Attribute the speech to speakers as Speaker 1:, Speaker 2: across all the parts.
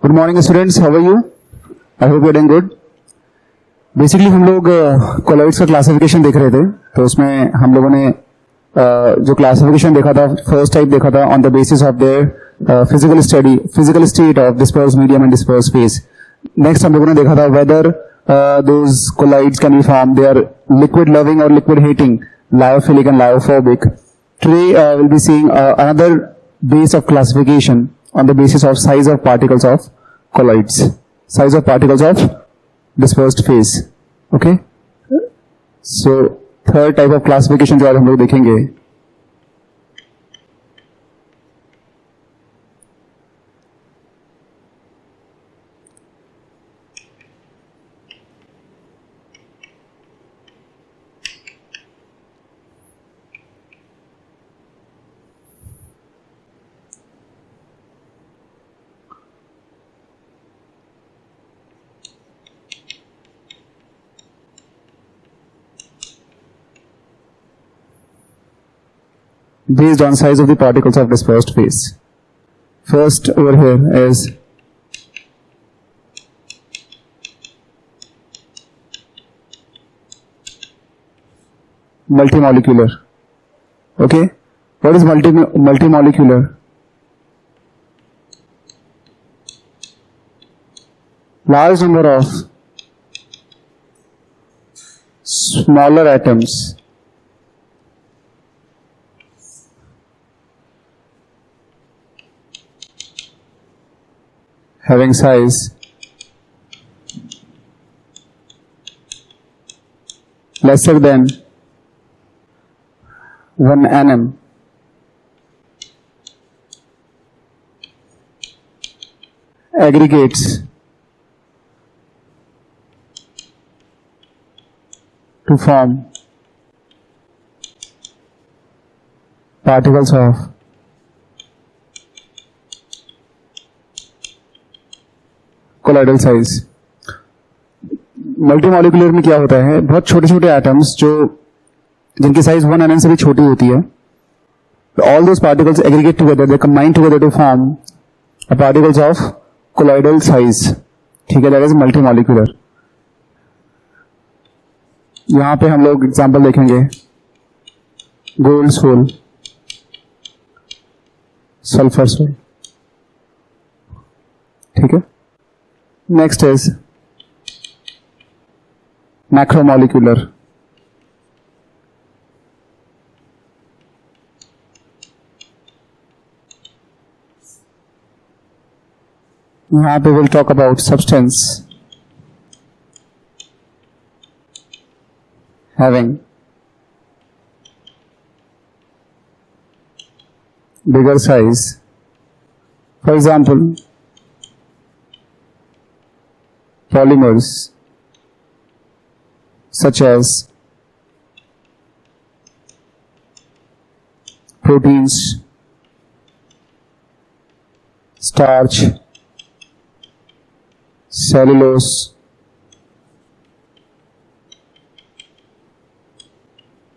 Speaker 1: Good morning students, how are you? I hope you are doing good. Basically हम लोग colloids का classification देख रहे थे. तो उसमें हम लोगों ने जो क्लासिफिकेशन देखा था, फर्स्ट टाइप देखा था on the basis of their physical state of disperse medium and disperse phase. Next हम लोगों ने देखा था whether those colloids can be form, they are liquid loving और liquid hating, lyophilic and lyophobic. Today will be seeing another base of classification on the basis of size of particles of colloids, size of particles of dispersed phase. Okay, so third type of classification जो आज हम लोग देखेंगे, based on size of the particles of dispersed phase. First over here is multimolecular. Okay, what is multimolecular? Large number of smaller atoms having size lesser than 1 nm aggregates to form particles of colloidal size. Multimolecular में क्या होता है, बहुत छोटे छोटे atoms जो जिनकी size 1 nm से भी छोटी होती है, all those particles aggregate together, they combine together to form a particles of colloidal size. ठीक है, दैट इज मल्टीमॉलिक्यूलर. यहां पे हम लोग एग्जांपल देखेंगे, गोल्ड सोल, सल्फर सोल. ठीक है. Next is macromolecular. यहाँ पे we'll talk about substance having bigger size. For example, polymers such as proteins, starch, cellulose,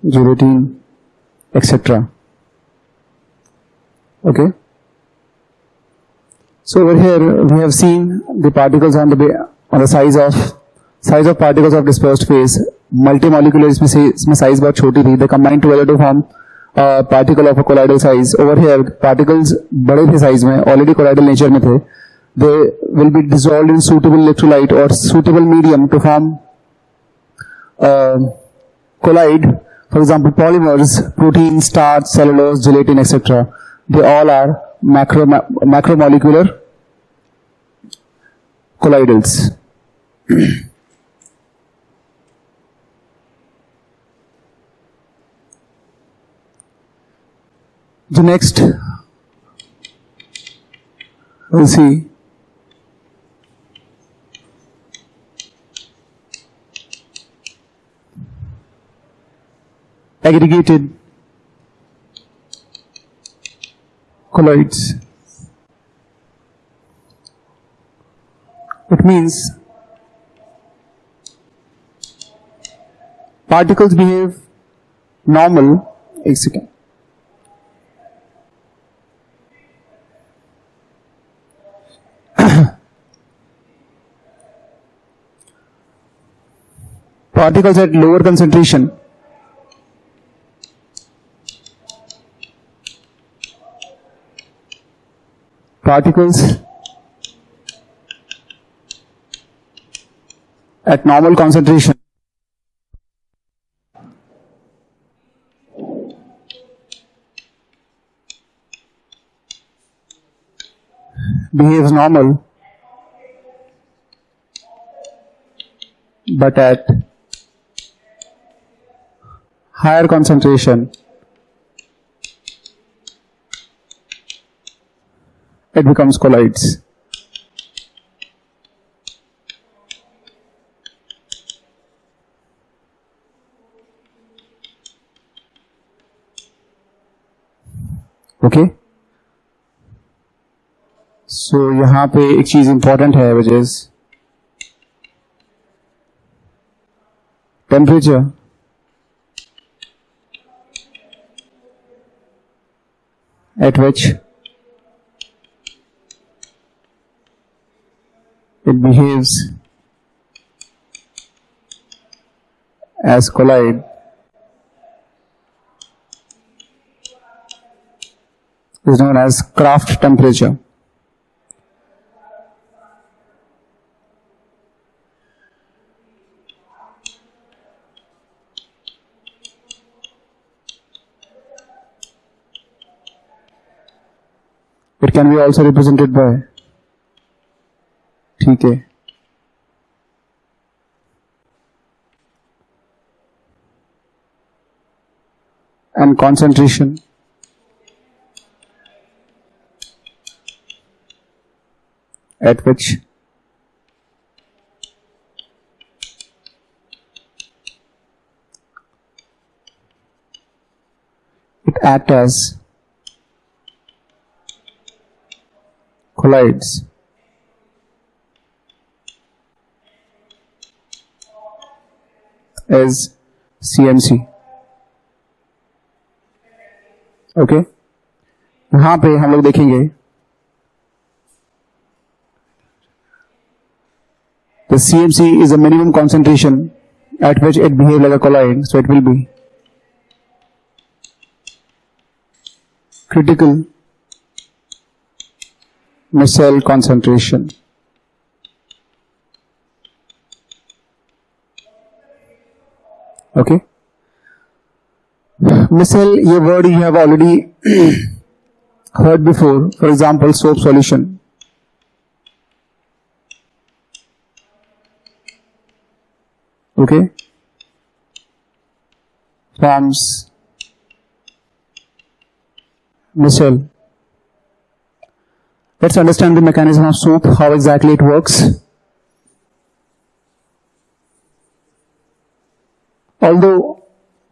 Speaker 1: gelatin, etc. Okay, so over here we have seen the particles on the size of particles of dispersed phase. Multimolecular इसमें size बहुत छोटी थी. They combine together to form a particle of a colloidal size. Over here particles बड़े थे size में, already colloidal nature में थे. They will be dissolved in suitable electrolyte or suitable medium to form colloid. For example, polymers, protein, starch, cellulose, gelatin, etc. They all are macromolecular colloidals. The next we'll see aggregated colloids. It means particles behave normal. एक second, particles at lower concentration at normal concentration behaves normal, but at higher concentration it becomes colloids. Okay so यहां पे एक चीज important है which is temperature at which it behaves as colloid is known as Kraft temperature. It can be also represented by, ठीक है, and concentration at which it acts as colloids. As CMC. Okay यहां पे हम लोग देखेंगे the CMC is a minimum concentration at which it behaves like a colloid, so it will be critical micelle concentration. Okay, micelle, ये word you have already heard before. For example, soap solution. Okay, forms micelle. Let's understand the mechanism of soap, how exactly it works. Although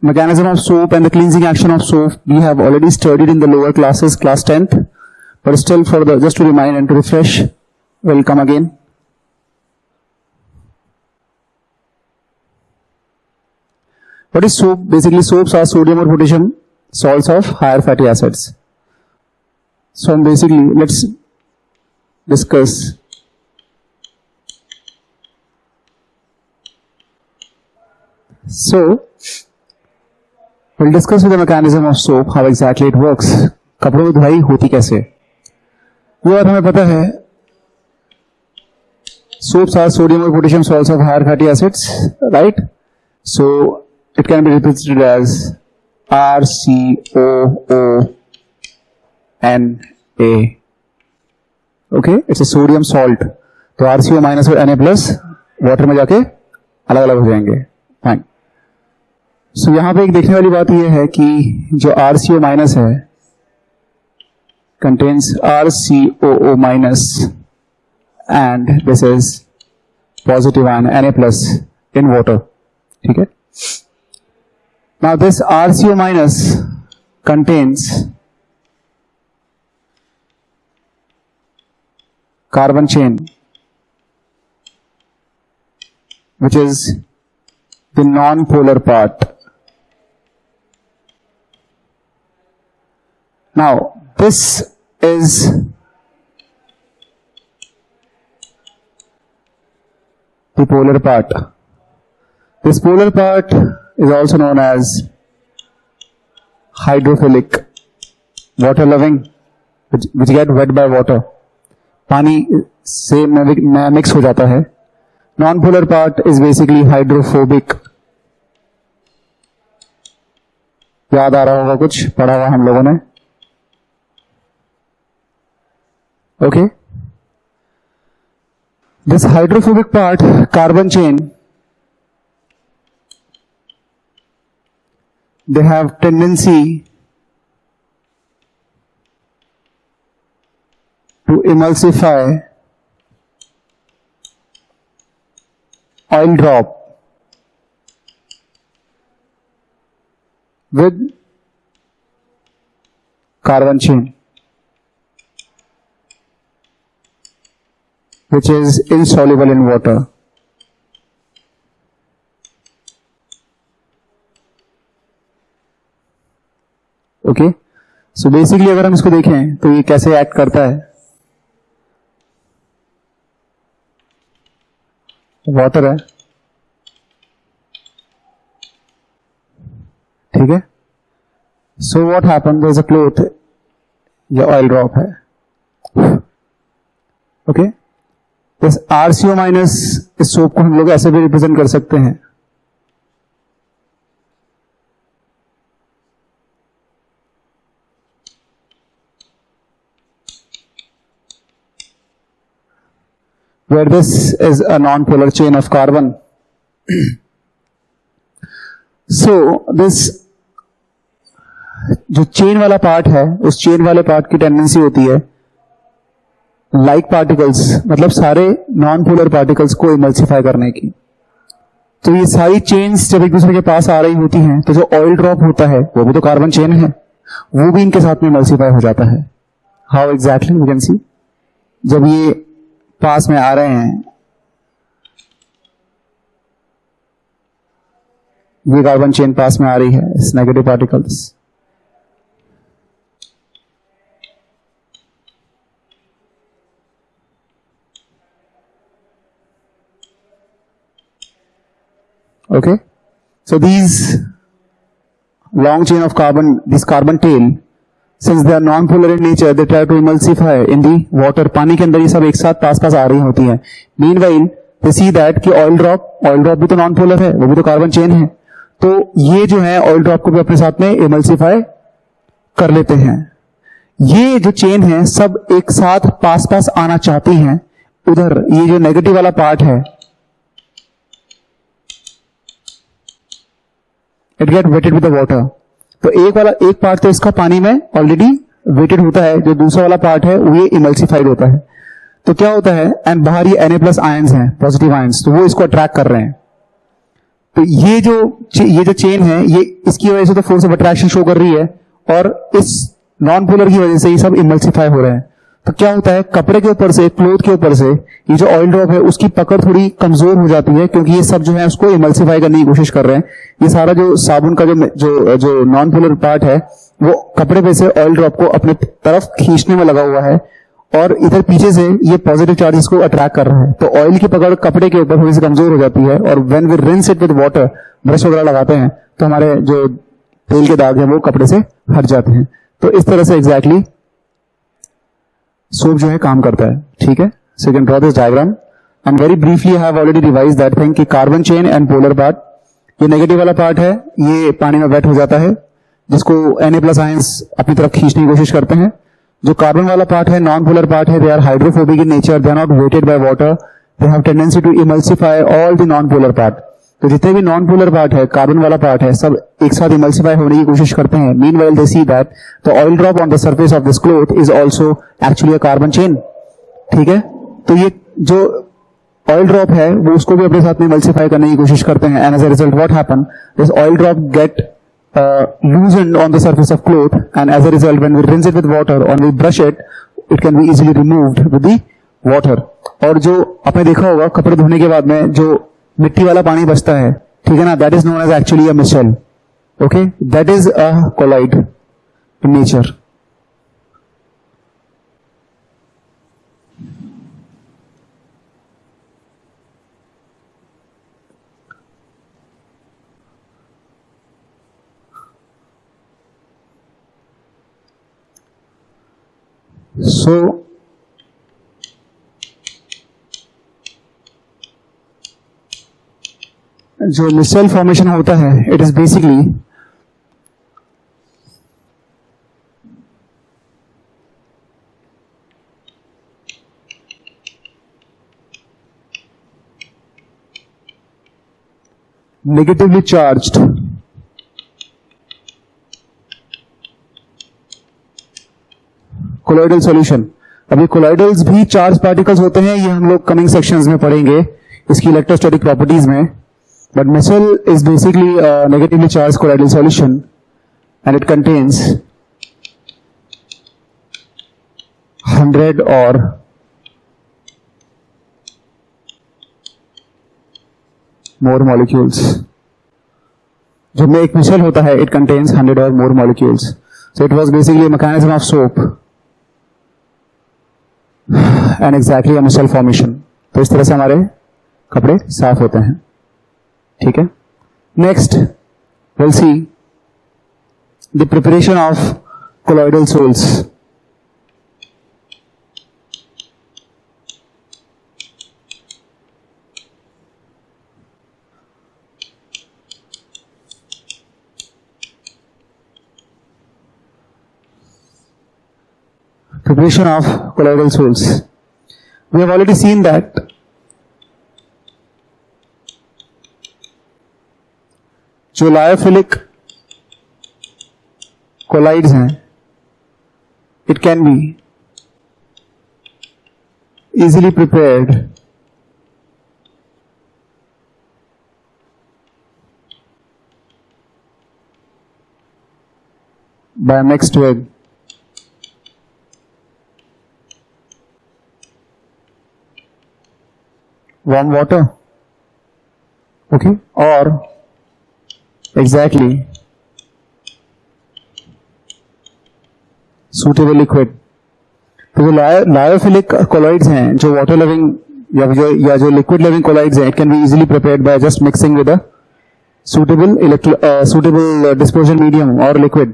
Speaker 1: mechanism of soap and the cleansing action of soap we have already studied in the lower classes, class 10th, but still for the just to remind and to refresh, we'll come again. What is soap? Basically, soaps are sodium or potassium salts of higher fatty acids. So basically, let's discuss we'll discuss the mechanism of soap, how exactly it works. कपड़ों में धुलाई होती कैसे, ये बात हमें पता है. Soaps are sodium or potassium salts of higher fatty acids, right? So it can be represented as RCOONA. Okay, it's a sodium salt. तो RCO माइनस और Na प्लस वाटर में जाके अलग अलग हो जाएंगे. फाइन. सो यहां पे एक देखने वाली बात यह है कि जो RCO माइनस है contains RCOO minus and this is positive ion Na plus in water. ठीक है. Now this RCO minus contains carbon chain, which is the non-polar part. Now this is the polar part. This polar part is also known as hydrophilic, water loving, which get wet by water. पानी से mix हो जाता है. Non polar part is basically hydrophobic. याद आ रहा होगा, कुछ पढ़ा हुआ हम लोगों ने. Okay, this hydrophobic part, carbon chain, they have tendency to emulsify oil drop with carbon chain, which is insoluble in water. Okay, so basically अगर हम इसको देखें तो ये कैसे एक्ट करता है. वाटर है, ठीक है. So what happen, there is a cloth, ये ऑयल ड्रॉप है. ओके, इस RCO माइनस इस सोप को हम लोग ऐसे भी रिप्रेजेंट कर सकते हैं. where this is a non-polar chain of carbon. So this जो चेन वाला पार्ट है, उस चेन वाले पार्ट की टेंडेंसी होती है लाइक पार्टिकल्स, मतलब सारे नॉन पोलर पार्टिकल्स को इमल्सिफाई करने की. तो ये सारी चेन्स जब एक दूसरे के पास आ रही होती हैं तो जो ऑयल ड्रॉप होता है वो भी तो कार्बन चेन है, वो भी इनके साथ में इमल्सिफाई हो जाता है. How exactly you can see, जब ये पास में आ रहे हैं, ये कार्बन चेन पास में आ रही है इस negative particles. Okay, so these long chain of carbon, this carbon tail, since they are non-polar in nature, they try to emulsify in the water. पानी के अंदर ये सब एक साथ पास पास आ रही होती हैं. Meanwhile, they see that कि ऑयल ड्रॉप भी तो नॉन पोलर है, वो भी तो कार्बन चेन है, तो ये जो है ऑयल ड्रॉप को भी अपने साथ में इमल्सिफाई कर लेते हैं. ये जो चेन है सब एक साथ पास पास आना चाहती हैं. उधर ये जो नेगेटिव वाला पार्ट है, it get wetted with the water. तो एक पार्ट तो इसका पानी में ऑलरेडी वेटेड होता है, जो दूसरा वाला पार्ट है वो ये इमल्सिफाइड होता है. तो क्या होता है, एंड बाहर ये Na+ आयंस हैं, पॉजिटिव आयंस, तो वो इसको अट्रैक्ट कर रहे हैं. तो ये जो चेन है, ये इसकी वजह से तो फोर्स ऑफ अट्रैक्शन शो कर रही है, और इस नॉन पोलर की वजह से ये सब इमल्सिफाई हो रहे हैं. तो क्या होता है, कपड़े के ऊपर से, क्लोथ के ऊपर से ये जो ऑयल ड्रॉप है उसकी पकड़ थोड़ी कमजोर हो जाती है, क्योंकि ये सब जो है उसको इमल्सिफाई करने की कोशिश कर रहे हैं. ये सारा जो साबुन का जो नॉन पोलर पार्ट है वो कपड़े पे से ऑयल ड्रॉप को अपने तरफ खींचने में लगा हुआ है, और इधर पीछे से ये पॉजिटिव चार्जेस को अट्रैक्ट कर रहा है. तो ऑयल की पकड़ कपड़े के ऊपर थोड़ी सी कमजोर हो जाती है, और when we rinse it with water, brush वगैरह लगाते हैं तो हमारे जो तेल के दाग हैं वो कपड़े से हट जाते हैं. तो इस तरह से एग्जैक्टली सोप जो है काम करता है. ठीक है, so you can draw this diagram, and very briefly I have already revise that thing कि carbon chain and polar part, ये नेगेटिव वाला पार्ट है, ये पानी में वेट हो जाता है, जिसको Na+ आयंस अपनी तरफ खींचने की कोशिश करते हैं. जो कार्बन वाला पार्ट है, नॉन पोलर पार्ट है, they are hydrophobic in nature, they are not wetted by water, they have tendency to emulsify all the non polar part. तो जितने भी नॉन पोलर पार्ट है, कार्बन वाला पार्ट है, सब एक साथ इमल्सिफाई होने की कोशिश करते हैं. Meanwhile they see that the oil drop on the surface of this cloth is also actually a carbon chain. ठीक है, तो ये जो ऑयल ड्रॉप है वो उसको भी अपने साथ में इमल्सिफाई करने की कोशिश करते हैं. And as a result what happen, this oil drop get loosened on the surface of cloth, and as a result when we rinse it with water or we brush it, it can be easily removed with the water. और जो आपने देखा होगा कपड़े धोने के बाद में जो मिट्टी वाला पानी बचता है, ठीक है ना, that is known as actually a micelle. Okay, that is a colloid in nature. सो जो मिसल फॉर्मेशन होता है, it is basically negatively charged colloidal solution. अब ये कोलॉइडल्स भी चार्ज पार्टिकल्स होते हैं, ये हम लोग कमिंग सेक्शंस में पढ़ेंगे इसकी इलेक्ट्रोस्टैटिक प्रॉपर्टीज में. But micelle is basically negatively charged colloidal solution and it contains 100 और more molecules. जब में एक मिसल होता है, it contains 100 or more molecules. So it was basically a mechanism of soap and exactly a missile formation. तो इस तरह से हमारे कपड़े साफ होते हैं. ठीक है. Next, we'll see the preparation of colloidal soles. Preparation of colloidal soles. We have already seen that जो लायोफिलिक colloids हैं, it can be easily prepared by mixed with warm water, okay, or exactly suitable liquid. तो जो lyophilic colloids हैं, जो water loving या जो liquid loving colloids हैं, it can be easily prepared by just mixing with a suitable disposal medium और liquid.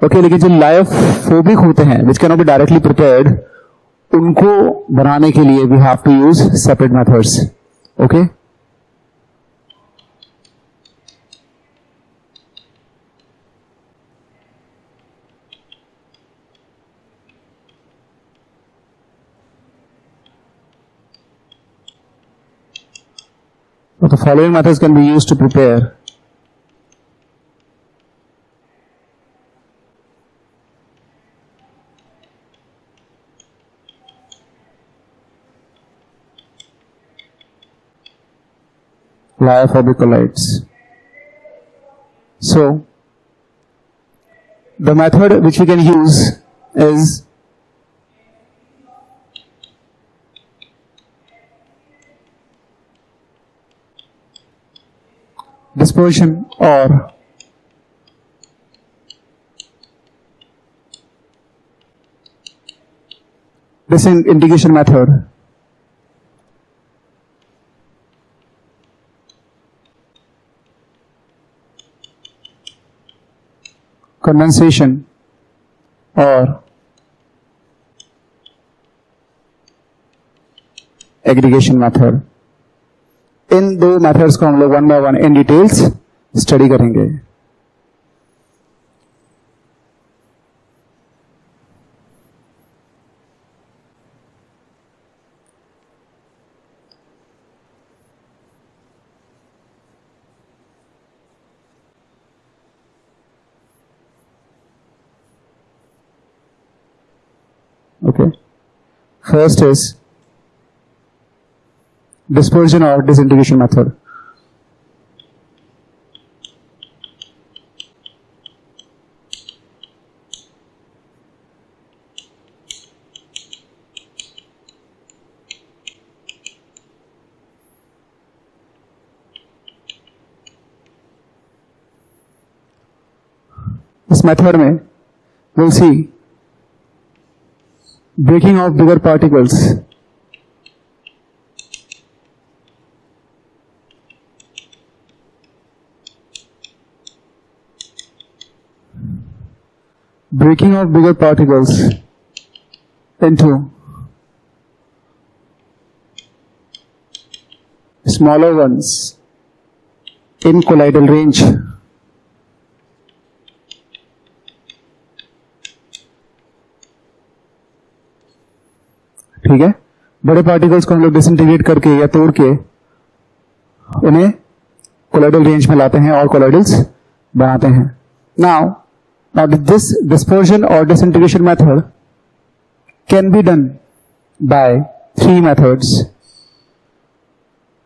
Speaker 1: Okay, लेकिन जो लायोफोबिक होते हैं, which can not be directly prepared, उनको बनाने के लिए we have to use separate methods. Okay, the following methods can be used to prepare lyophobic colloids. So, the method which we can use is dispersion or disintegration method. Condensation और aggregation method. इन दो methods को हम लोग one by one in details study करेंगे. Okay, first is dispersion or disintegration method. इस method में we'll see breaking of bigger particles breaking of bigger particles into smaller ones in colloidal range. ठीक है, बड़े particles को हम लोग disintegrate करके या तोड़ के उन्हें कोलॉइडल रेंज में लाते हैं और कोलॉइडल्स बनाते हैं. नाउ दिस डिस्पर्जन और disintegration method can be done by 3 methods: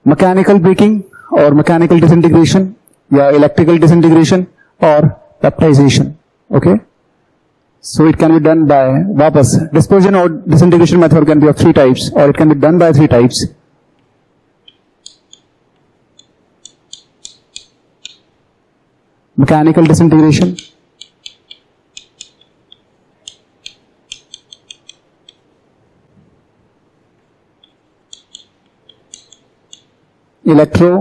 Speaker 1: mechanical breaking और मैकेनिकल डिसइंटीग्रेशन, या इलेक्ट्रिकल डिसइंटीग्रेशन और peptisation. Okay, so it can be done by वापस dispersion or disintegration method can be of 3 types, or it can be done by 3 types: mechanical disintegration, electro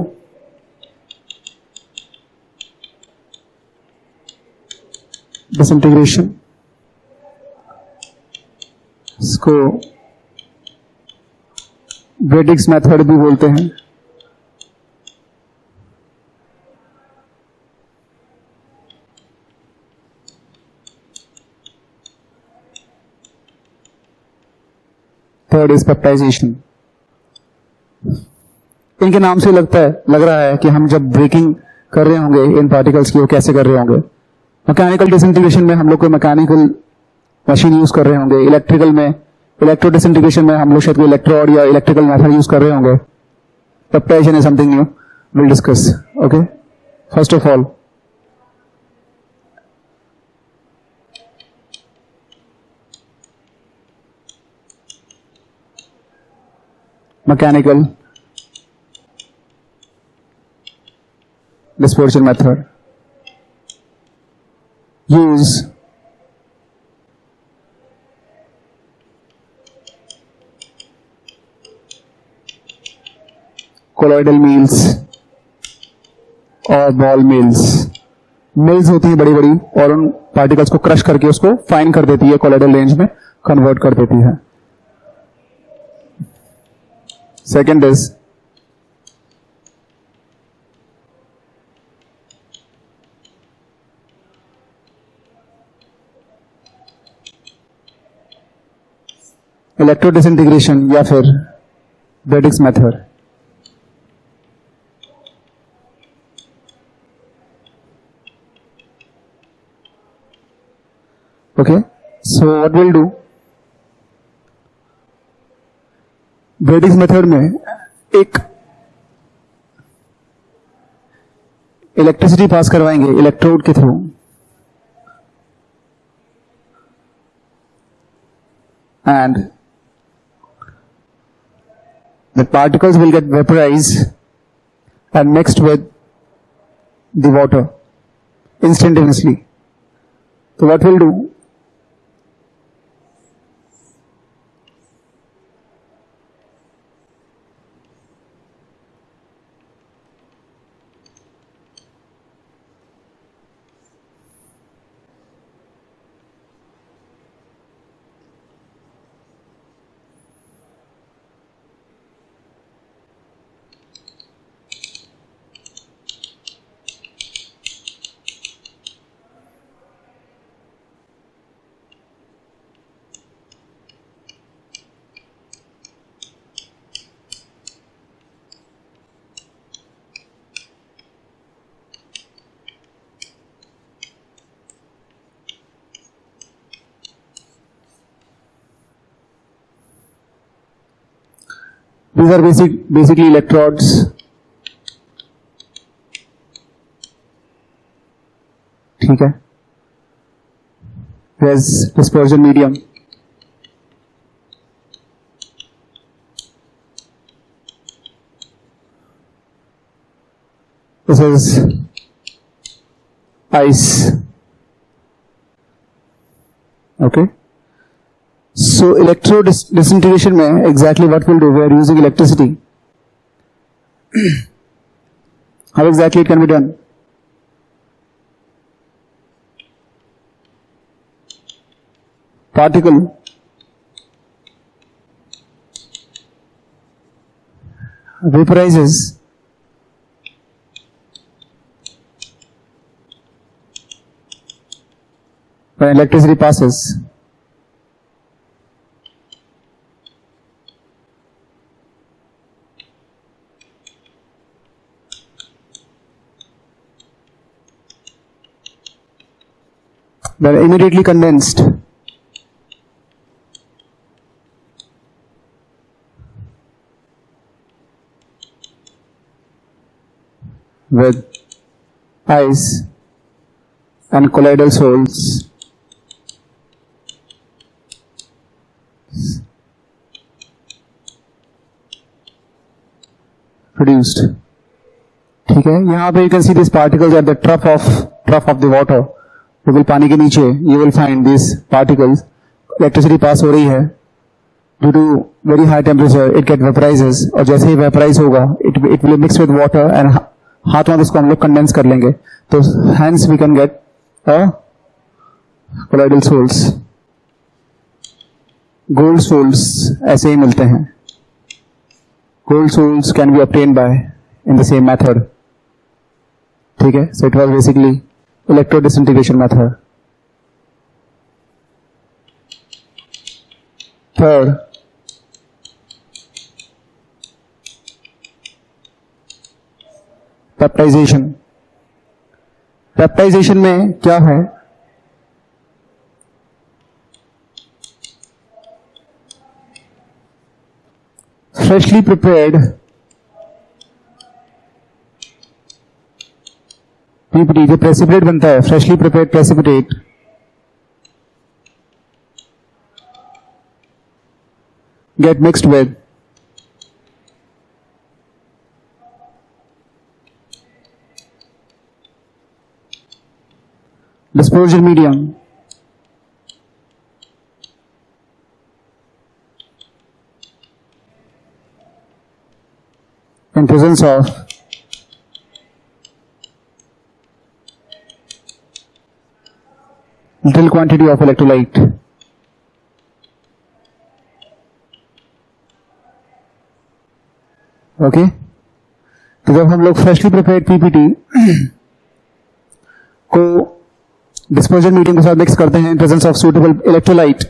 Speaker 1: disintegration. इसको Bredig's method भी बोलते हैं. Third is peptization. इनके नाम से लग रहा है कि हम जब ब्रेकिंग कर रहे होंगे इन पार्टिकल्स की, वो कैसे कर रहे होंगे. मैकेनिकल डिसइंटीग्रेशन में हम लोग कोई मैकेनिकल मशीन यूज कर रहे होंगे. इलेक्ट्रिकल में, इलेक्ट्रो डिसइंटीग्रेशन में हम लोग शायद कोई इलेक्ट्रोड या इलेक्ट्रिकल मेथड यूज कर रहे होंगे. Peptization is something new, will discuss. Okay, first of all mechanical dispersion method. Use colloidal mills और ball mills. मिल्स होती हैं बड़ी बड़ी, और उन पार्टिकल्स को क्रश करके उसको फाइन कर देती है, कोलॉइडल रेंज में कन्वर्ट कर देती है. सेकेंड इज इलेक्ट्रो डिसइंटीग्रेशन या फिर Bredig's method. Okay, so what will do, Bredig's method में एक इलेक्ट्रिसिटी पास करवाएंगे इलेक्ट्रोड के through, and the particles will get vaporized and mixed with the water instantaneously. So what we'll do, these are basically electrodes. ठीक है, there's dispersion medium. This is ice. Okay. So electro disintegration में exactly what we'll do, we are using electricity. How exactly it can be done? Particle vaporizes when electricity passes. They're immediately condensed. With ice and colloidal salts produced. ठीक है, यहाँ पे you can see these particles at the trough of the water. बिल्कुल पानी के नीचे you will find these particles. Electricity pass हो रही है. Due to very high temperature, it get vaporizes. और जैसे ही vaporize होगा, it will mix with water and हाथ में इसको हम लोग कंडेंस कर लेंगे. तो hence we can get a colloidal salts. Gold salts ऐसे ही मिलते हैं. Gold salts can be obtained by in the same method. ठीक है, so it was basically electrodisintegration method. Third, peptization. Peptization में क्या है? फ्रेशली प्रिपेयर्ड पीपीटी, जो precipitate बनता है, freshly prepared precipitate gate mixed with dispersion medium in presence of little quantity of electrolyte. Okay, तो जब हम लोग फ्रेशली प्रिपेयर्ड पीपीटी को डिस्पर्जन मीडियम के साथ मिक्स करते हैं in presence of suitable electrolyte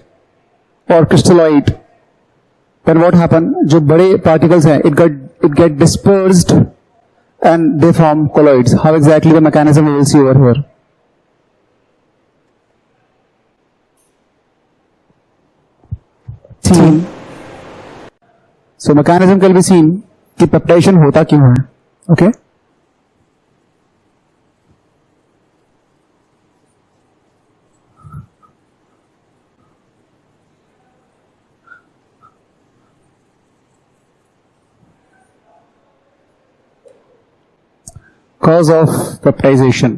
Speaker 1: और क्रिस्टलाइट, देन व्हाट हैपन, जो बड़े पार्टिकल्स हैं it get dispersed and they form colloids. How exactly the mechanism we will see over here. So mechanism can be seen कि peptization होता क्यों है. Okay, cause of peptidization.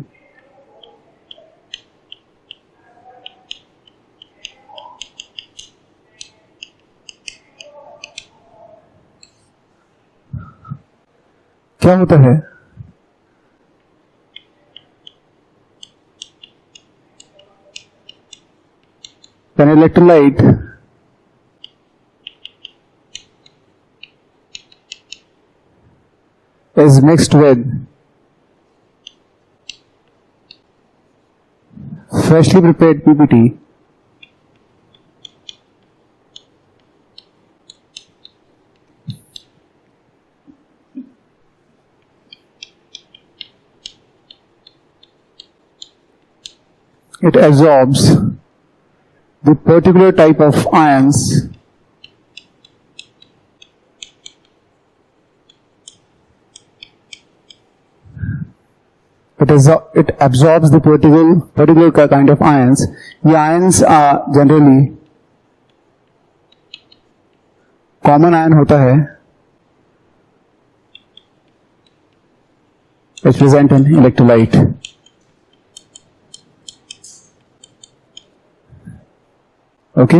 Speaker 1: क्या होता है? When electrolyte is mixed with freshly prepared PPT, it absorbs the particular type of ions it absorbs the particular kind of ions. The ions are generally common ion होता है, it's present in electrolyte. Okay,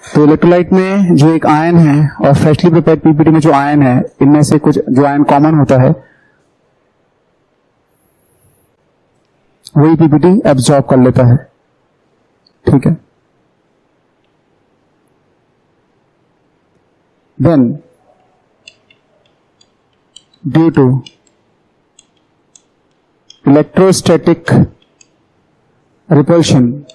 Speaker 1: तो electrolyte में जो एक ion है और freshly prepared PPT में जो आयन है, इनमें से कुछ जो आयन कॉमन होता है वही पीपीटी एब्जॉर्ब कर लेता है. ठीक है, then due to electrostatic repulsion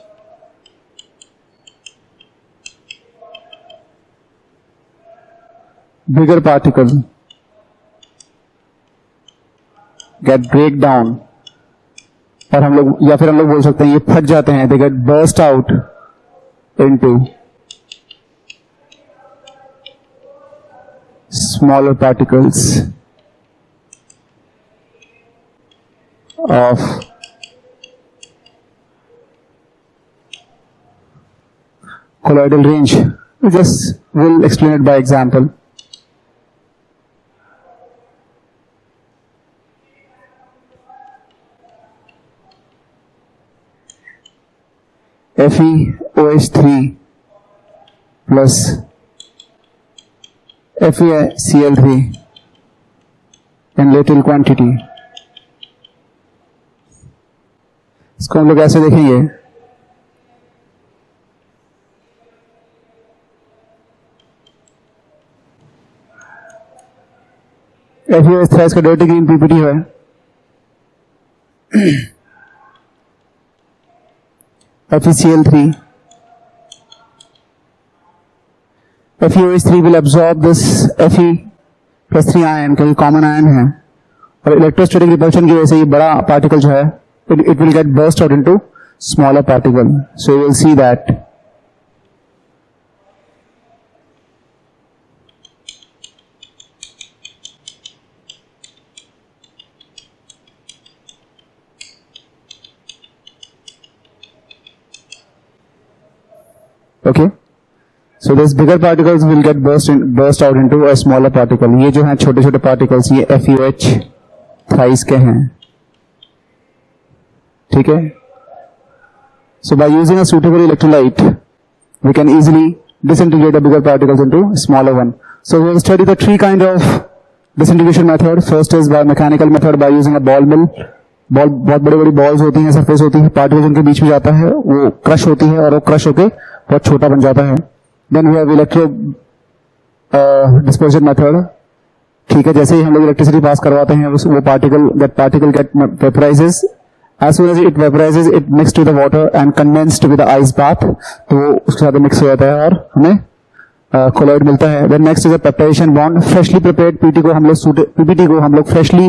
Speaker 1: bigger particle get break down, और हम लोग या फिर हम लोग बोल सकते हैं ये फट जाते हैं, they get burst out into smaller particles of colloidal range. We just will explain it by example. FeOH3 plus FeCl3 in little quantity. इसको हम लोग ऐसे देखेंगे, FeOH3 इसका डायरेक्ट ग्रीन पीपीटी है, FeCl3. FeOH3 will absorb this Fe plus 3 ion, क्योंकि common ion है, और इलेक्ट्रोस्टैटिक रिपल्शन की वजह से ये बड़ा पार्टिकल जो है it will get burst out into smaller particle. So you will see that okay. So these bigger particles will get burst out into a smaller particle. ये जो हैं छोटे छोटे particles ये FeOH thrice के हैं, ठीक है. So by using a suitable electrolyte, we can easily disintegrate the bigger particles into smaller one. So we will study the three kind of disintegration method. First is by mechanical method by using a ball mill. Ball बहुत बड़ी बड़ी balls होती हैं, surface होती है, particles उनके बीच में जाता है, वो क्रश होती है और वो क्रश होके बहुत छोटा बन जाता है. Then we have electro dispersion method. ठीक है, जैसे ही हम लोग इलेक्ट्रिसिटी पास करवाते हैं वो particle get vaporises. As soon as it vaporizes, it mixed with the water and condensed with the ice bath. तो वो उसके साथ मिक्स हो जाता है और हमें कोलॉइड मिलता है. Then next is a peptidation bond. Freshly prepared PPT को हम लोग फ्रेशली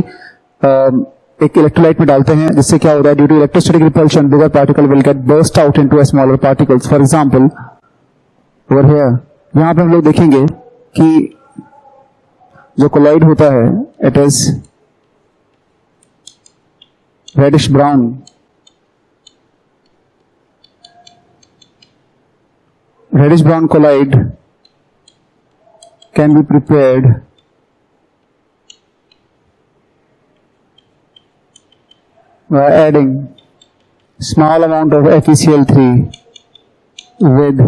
Speaker 1: एक इलेक्ट्रोलाइट में डालते हैं, जिससे क्या होता है, due to electrostatic repulsion bigger particle will get burst out into smaller particles. For example over here, यहाँ पे हम लोग देखेंगे कि जो कोलॉइड होता है it is reddish brown. Reddish brown colloid can be prepared by adding small amount of FeCl3 with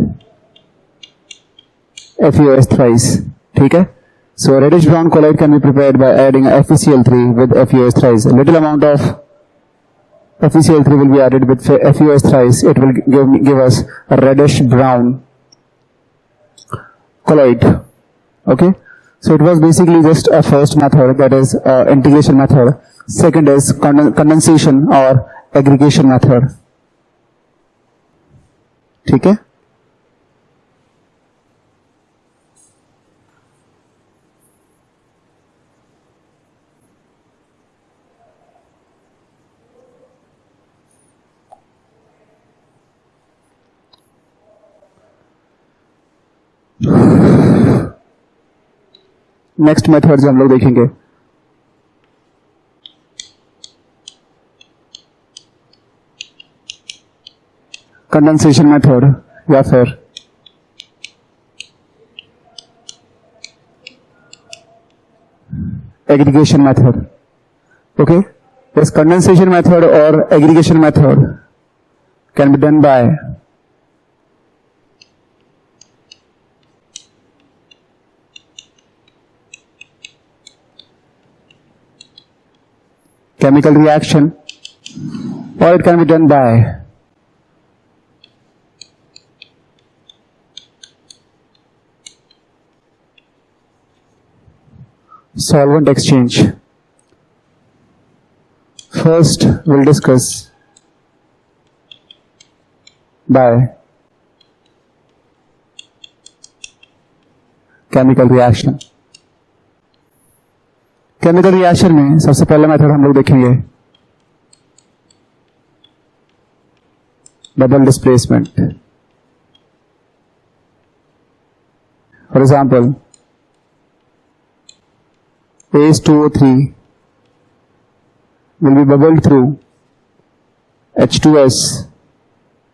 Speaker 1: FeOH thrice. ठीक है? So reddish brown colloid can be prepared by adding FeCl3 with FeOH thrice. A little amount of FeCl3 will be added with FeOH thrice. It will give us a reddish brown colloid. Okay, so it was basically just a first method, that is integration method. Second is condensation or aggregation method. ठीक है. Next method जो हम लोग देखेंगे, condensation method या फिर aggregation method. Okay, this condensation method और aggregation method can be done by chemical reaction, or it can be done by solvent exchange. First, we'll discuss by chemical reaction. Chemical reaction में सबसे पहला method हम लोग देखेंगे double displacement. For example AS2O3 will be bubbled through H2S.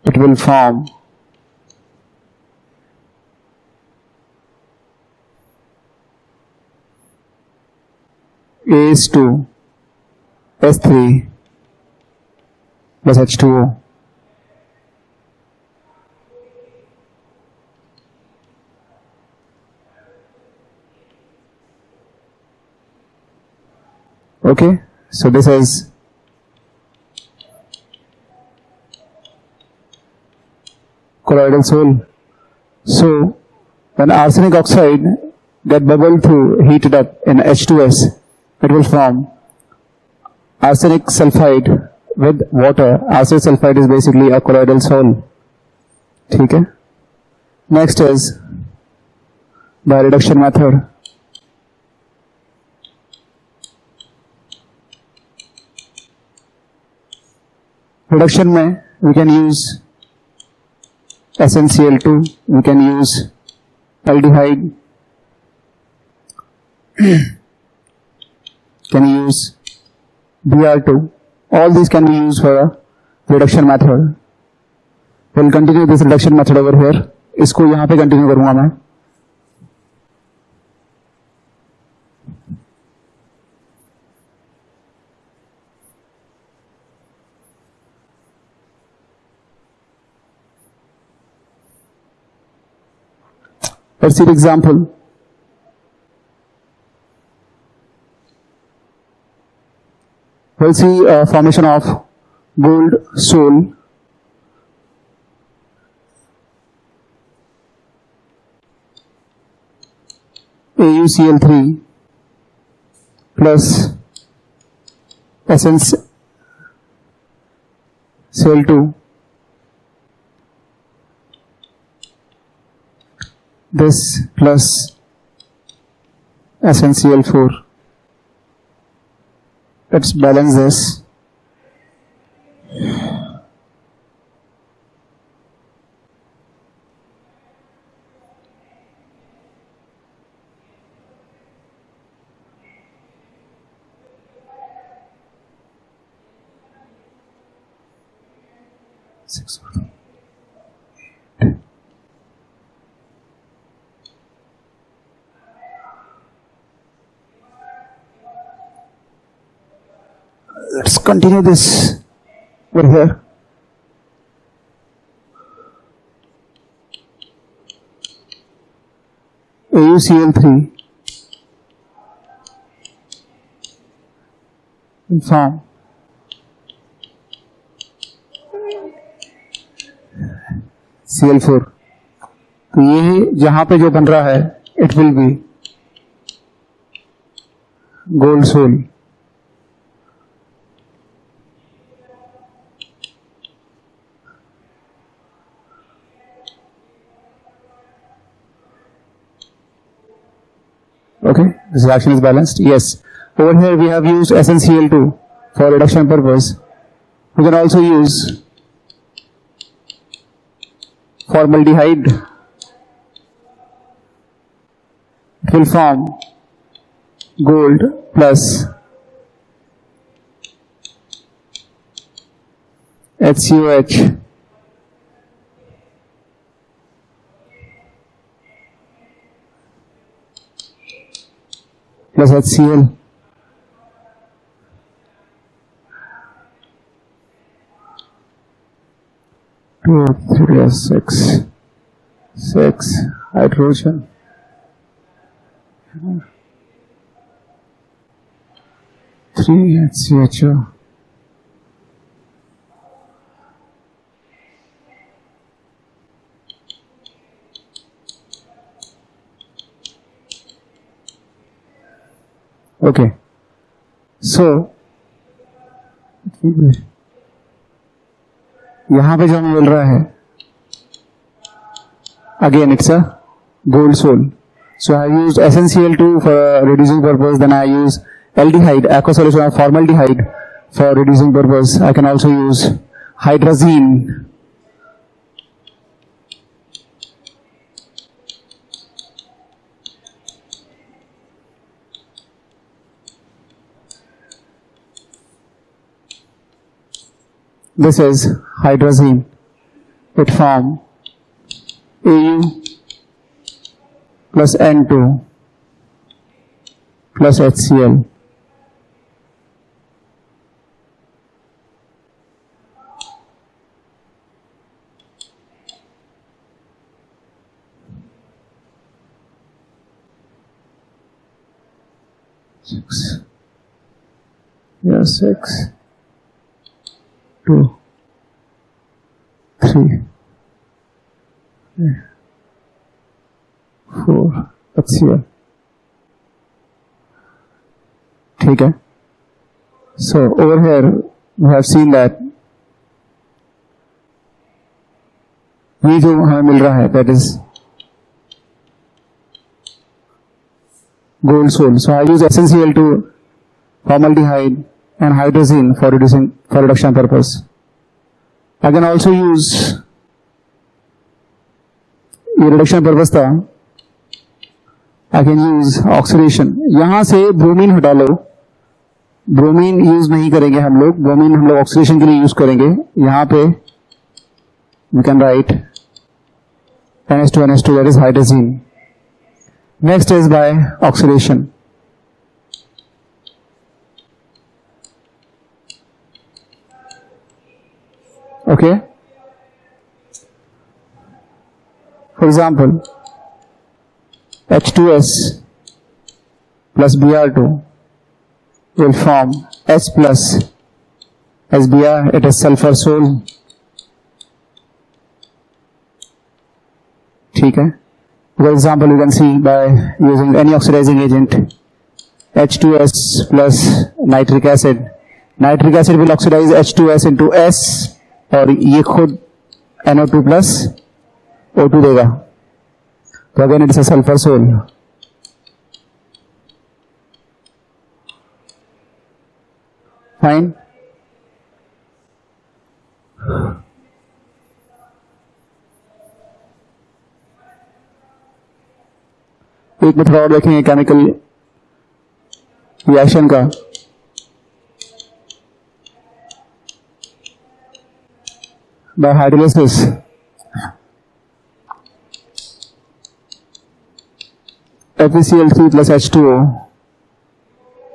Speaker 1: It will form AS2 S3 plus H2O. Okay, so this is colloidal sol. So when arsenic oxide get bubbled through, heated up in H2S, it will form arsenic sulfide with water. Arsenic sulfide is basically a colloidal sol. ठीक है. Next is by reduction method. Reduction में we can use SnCl2, we can use aldehyde, can use Br2. All these can be used for a reduction method. We'll continue this reduction method over here. इसको यहाँ पे continue करूँगा मैं. Let's see the example. We'll see formation of gold sol. AuCl3 plus SnCl2. This plus SnCl4. Let's balance this. Let's continue this over here. AuCl3 will form Cl4. तो ये जहां पे जो बन रहा है it will be gold sol. Okay, this reaction is balanced. Yes, over here we have used SnCl2 for reduction purpose. We can also use formaldehyde. It will form gold plus HCOH plus HCl. Two, three, six hydrogen. Three HCHO. Okay, so यहां पे जो हमें मिल रहा है, again it's a gold sol. So I used SnCl2 for reducing purpose, then I use aldehyde, aqueous solution of formaldehyde for reducing purpose. I can also use hydrazine. This is hydrazine. It forms Au plus N2 plus HCl. Six, 2, 3, 4 HCl. ठीक है. So over here we have seen that ये जो हमें मिल रहा है, that is gold sol. So I use SnCl2, formaldehyde and hydrazine for reduction purpose. I can also use, ये reduction purpose था, I can use oxidation. यहां से bromine हटा लो, ब्रोमीन यूज नहीं करेंगे हम लोग, ब्रोमीन हम लोग ऑक्सीडेशन के लिए यूज करेंगे. यहां पे we can write NH2NH2, that is hydrazine. Next is by oxidation. Okay. For example, H2S plus Br2 will form H plus SBr. It is sulfur sol. ठीक है. For example, you can see by using any oxidizing agent, H2S plus nitric acid. Nitric acid will oxidize H2S into S, और ये खुद NO2 plus O2 देगा. तो again it's a sulphur sol. Fine. एक method और देखेंगे chemical reaction का. By hydrolysis, FeCl3 plus H2O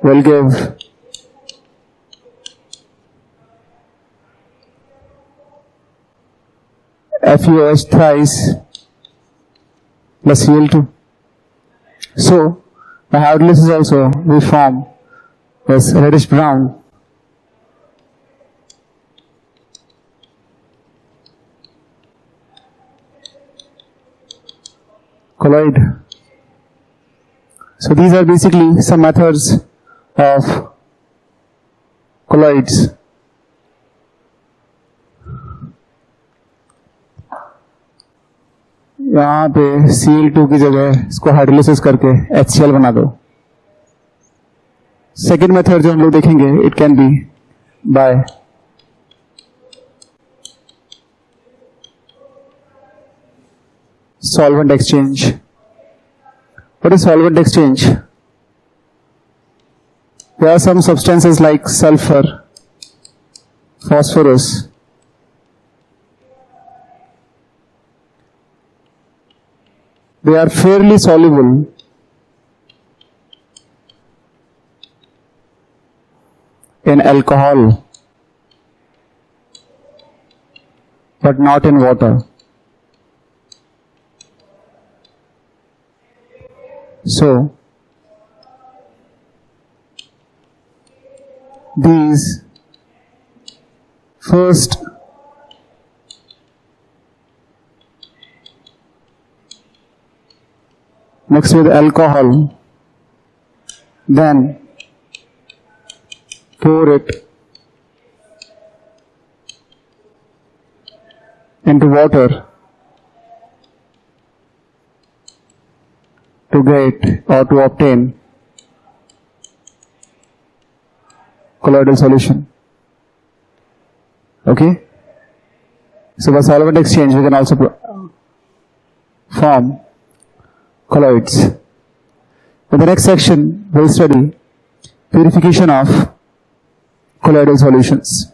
Speaker 1: will give FeOH thrice plus Cl2. So by hydrolysis also we form this reddish brown colloid. So these are basically some methods of colloids. यहाँ पे Cl2 की जगह इसको hydrolysis करके HCl बना दो. Second method जो हम लोग देखेंगे, it can be by solvent exchange. What is solvent exchange? There are some substances like sulfur, phosphorus. They are fairly soluble in alcohol, but not in water. So these first mixed with alcohol, then pour it into water to get or to obtain colloidal solution. Okay? So by solvent exchange we can also form colloids. In the next section we'll study purification of colloidal solutions.